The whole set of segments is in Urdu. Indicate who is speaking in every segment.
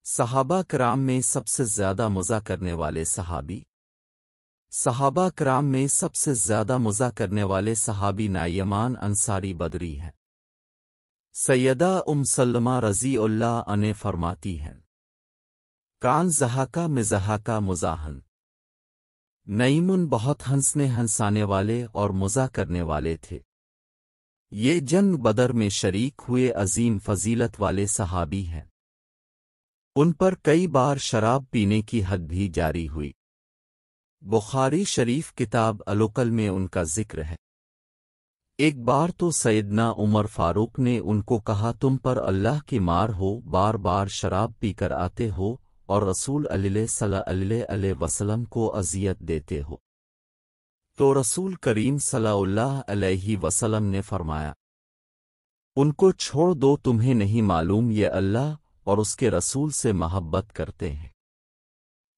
Speaker 1: صحابہ کرام میں سب سے زیادہ مزہ کرنے والے صحابی صحابہ کرام میں سب سے زیادہ مزہ کرنے والے صحابی نعیمان انصاری بدری ہیں۔ سیدہ سلمہ رضی اللہ عنہ فرماتی ہیں، کان زہاکا مزہاکا مزاحن، نعیمن بہت ہنسانے والے اور مزہ کرنے والے تھے۔ یہ جنگ بدر میں شریک ہوئے عظیم فضیلت والے صحابی ہیں۔ ان پر کئی بار شراب پینے کی حد بھی جاری ہوئی۔ بخاری شریف کتاب العقل میں ان کا ذکر ہے۔ ایک بار تو سیدنا عمر فاروق نے ان کو کہا، تم پر اللہ کی مار ہو، بار بار شراب پی کر آتے ہو اور رسول صلی اللہ علیہ وسلم کو اذیت دیتے ہو۔ تو رسول کریم صلی اللہ علیہ وسلم نے فرمایا، ان کو چھوڑ دو، تمہیں نہیں معلوم یہ اللہ اور اس کے رسول سے محبت کرتے ہیں،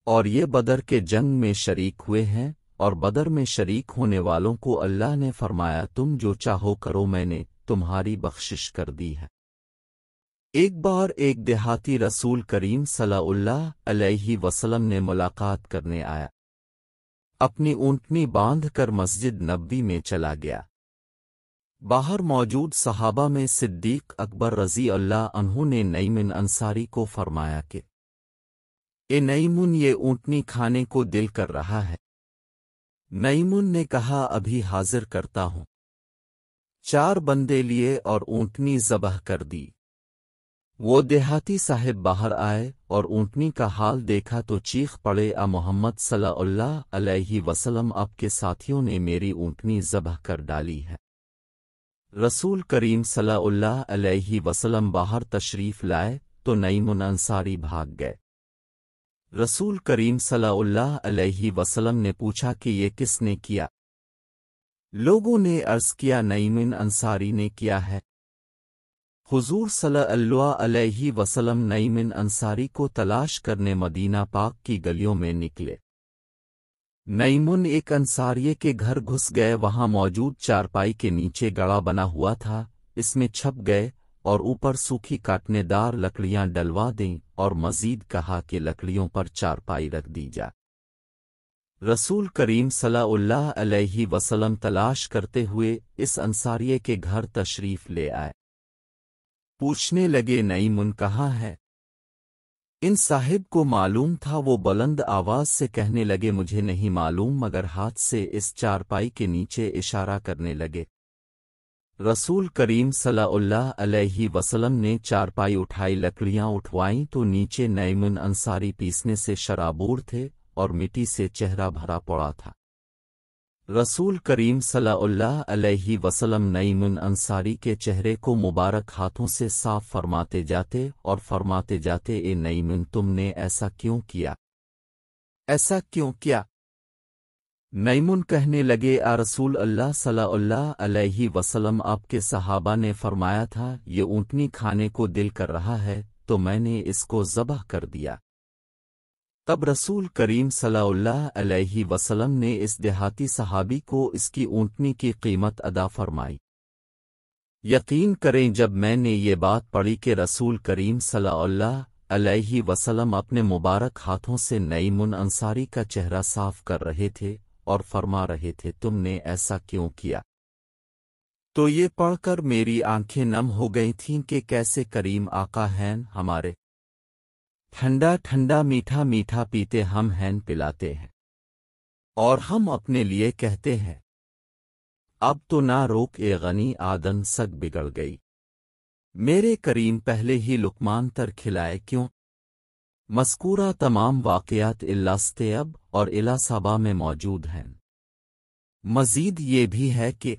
Speaker 1: اور یہ بدر کے جنگ میں شریک ہوئے ہیں، اور بدر میں شریک ہونے والوں کو اللہ نے فرمایا، تم جو چاہو کرو، میں نے تمہاری بخشش کر دی ہے۔ ایک بار ایک دیہاتی رسول کریم صلی اللہ علیہ وسلم نے ملاقات کرنے آیا، اپنی اونٹنی باندھ کر مسجد نبوی میں چلا گیا۔ باہر موجود صحابہ میں صدیق اکبر رضی اللہ عنہ نے نعیم انصاری کو فرمایا کہ اے نعیم، یہ اونٹنی کھانے کو دل کر رہا ہے۔ نعیم نے کہا، ابھی حاضر کرتا ہوں۔ 4 بندے لیے اور اونٹنی ذبح کر دی۔ وہ دیہاتی صاحب باہر آئے اور اونٹنی کا حال دیکھا تو چیخ پڑے، محمد صلی اللہ علیہ وسلم، آپ کے ساتھیوں نے میری اونٹنی ذبح کر ڈالی ہے۔ رسول کریم صلی اللہ علیہ وسلم باہر تشریف لائے تو نعیم انصاری بھاگ گئے۔ رسول کریم صلی اللہ علیہ وسلم نے پوچھا کہ یہ کس نے کیا؟ لوگوں نے عرض کیا، نعیم انصاری نے کیا ہے۔ حضور صلی اللہ علیہ وسلم نعیم انصاری کو تلاش کرنے مدینہ پاک کی گلیوں میں نکلے۔ نعیم ایک انصاریے کے گھر گھس گئے، وہاں موجود چارپائی کے نیچے گڑا بنا ہوا تھا، اس میں چھپ گئے اور اوپر سوکھی کاٹنے دار لکڑیاں ڈلوا دیں اور مزید کہا کہ لکڑیوں پر چارپائی رکھ دی جا۔ رسول کریم صلی اللہ علیہ وسلم تلاش کرتے ہوئے اس انصاریے کے گھر تشریف لے آئے۔ پوچھنے لگے، نعیم کہاں ہے؟ ان صاحب کو معلوم تھا، وہ بلند آواز سے کہنے لگے، مجھے نہیں معلوم، مگر ہاتھ سے اس چارپائی کے نیچے اشارہ کرنے لگے۔ رسول کریم صلی اللہ علیہ وسلم نے چارپائی اٹھائی، لکڑیاں اٹھوائیں تو نیچے نعیم انصاری پیسنے سے شرابور تھے اور مٹی سے چہرہ بھرا پڑا تھا۔ رسول کریم صلی اللہ علیہ وسلم نعیم انصاری کے چہرے کو مبارک ہاتھوں سے صاف فرماتے جاتے اور فرماتے جاتے، اے نعیم، تم نے ایسا کیوں کیا؟ ایسا کیوں کیا؟ نعیم کہنے لگے، رسول اللہ صلی اللہ علیہ وسلم، آپ کے صحابہ نے فرمایا تھا یہ اونٹنی کھانے کو دل کر رہا ہے، تو میں نے اس کو ذبح کر دیا۔ تب رسول کریم صلی اللہ علیہ وسلم نے اس دیہاتی صحابی کو اس کی اونٹنی کی قیمت ادا فرمائی۔ یقین کریں، جب میں نے یہ بات پڑھی کہ رسول کریم صلی اللہ علیہ وسلم اپنے مبارک ہاتھوں سے نعیم انصاری کا چہرہ صاف کر رہے تھے اور فرما رہے تھے، تم نے ایسا کیوں کیا؟ تو یہ پڑھ کر میری آنکھیں نم ہو گئی تھیں کہ کیسے کریم آقا ہیں ہمارے، ٹھنڈا ٹھنڈا میٹھا میٹھا پیتے ہم ہیں پلاتے ہیں، اور ہم اپنے لیے کہتے ہیں، اب تو نہ روک اے غنی آدن سگ بگڑ گئی، میرے کریم پہلے ہی لقمان تر کھلائے کیوں؟ مذکورہ تمام واقعات الاستیاب اور الاصابہ میں موجود ہیں۔ مزید یہ بھی ہے کہ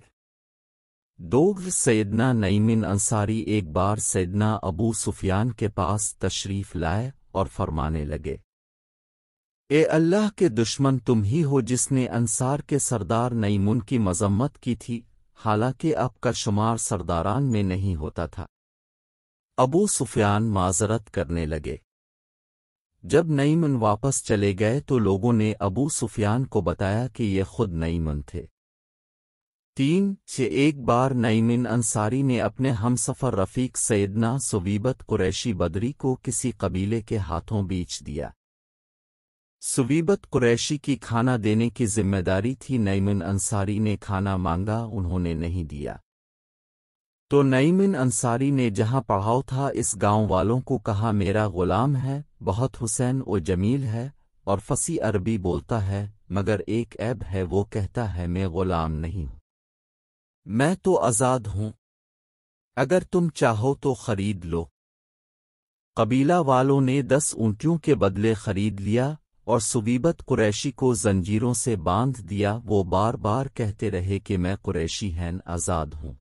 Speaker 1: سیدنا نعیم انصاری ایک بار سیدنا ابو سفیان کے پاس تشریف لائے اور فرمانے لگے، اے اللہ کے دشمن، تم ہی ہو جس نے انصار کے سردار نعیم کی مذمت کی تھی، حالانکہ آپ کا شمار سرداران میں نہیں ہوتا تھا۔ ابو سفیان معذرت کرنے لگے۔ جب نعیم واپس چلے گئے تو لوگوں نے ابو سفیان کو بتایا کہ یہ خود نعیم تھے۔ ایک بار نعیم انصاری نے اپنے ہمسفر رفیق سیدنا سویبت قریشی بدری کو کسی قبیلے کے ہاتھوں بیچ دیا۔ سویبت قریشی کی کھانا دینے کی ذمہ داری تھی، نعیم انصاری نے کھانا مانگا، انہوں نے نہیں دیا تو نعیم انصاری نے جہاں پڑھاؤ تھا اس گاؤں والوں کو کہا میرا غلام ہے، بہت حسین و جمیل ہے اور فصیح عربی بولتا ہے، مگر ایک عیب ہے، وہ کہتا ہے میں غلام نہیں ہوں، میں تو آزاد ہوں، اگر تم چاہو تو خرید لو۔ قبیلہ والوں نے 10 اونٹیوں کے بدلے خرید لیا اور سویبت قریشی کو زنجیروں سے باندھ دیا، وہ بار بار کہتے رہے کہ میں قریشی ہیں، آزاد ہوں۔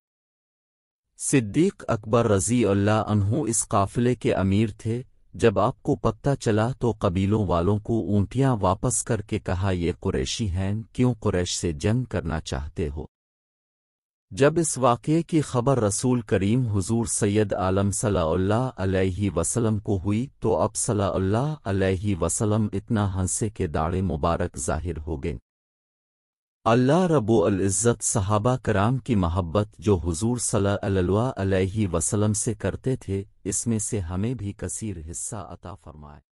Speaker 1: صدیق اکبر رضی اللہ عنہ اس قافلے کے امیر تھے، جب آپ کو پتہ چلا تو قبیلوں والوں کو اونٹیاں واپس کر کے کہا یہ قریشی ہیں، کیوں قریش سے جنگ کرنا چاہتے ہو؟ جب اس واقعے کی خبر رسول کریم حضور سید عالم صلی اللہ علیہ وسلم کو ہوئی تو اب صلی اللہ علیہ وسلم اتنا ہنسے کہ داڑھی مبارک ظاہر ہو گئیں۔ اللہ رب العزت صحابہ کرام کی محبت جو حضور صلی اللہ علیہ وسلم سے کرتے تھے، اس میں سے ہمیں بھی کثیر حصہ عطا فرمائے۔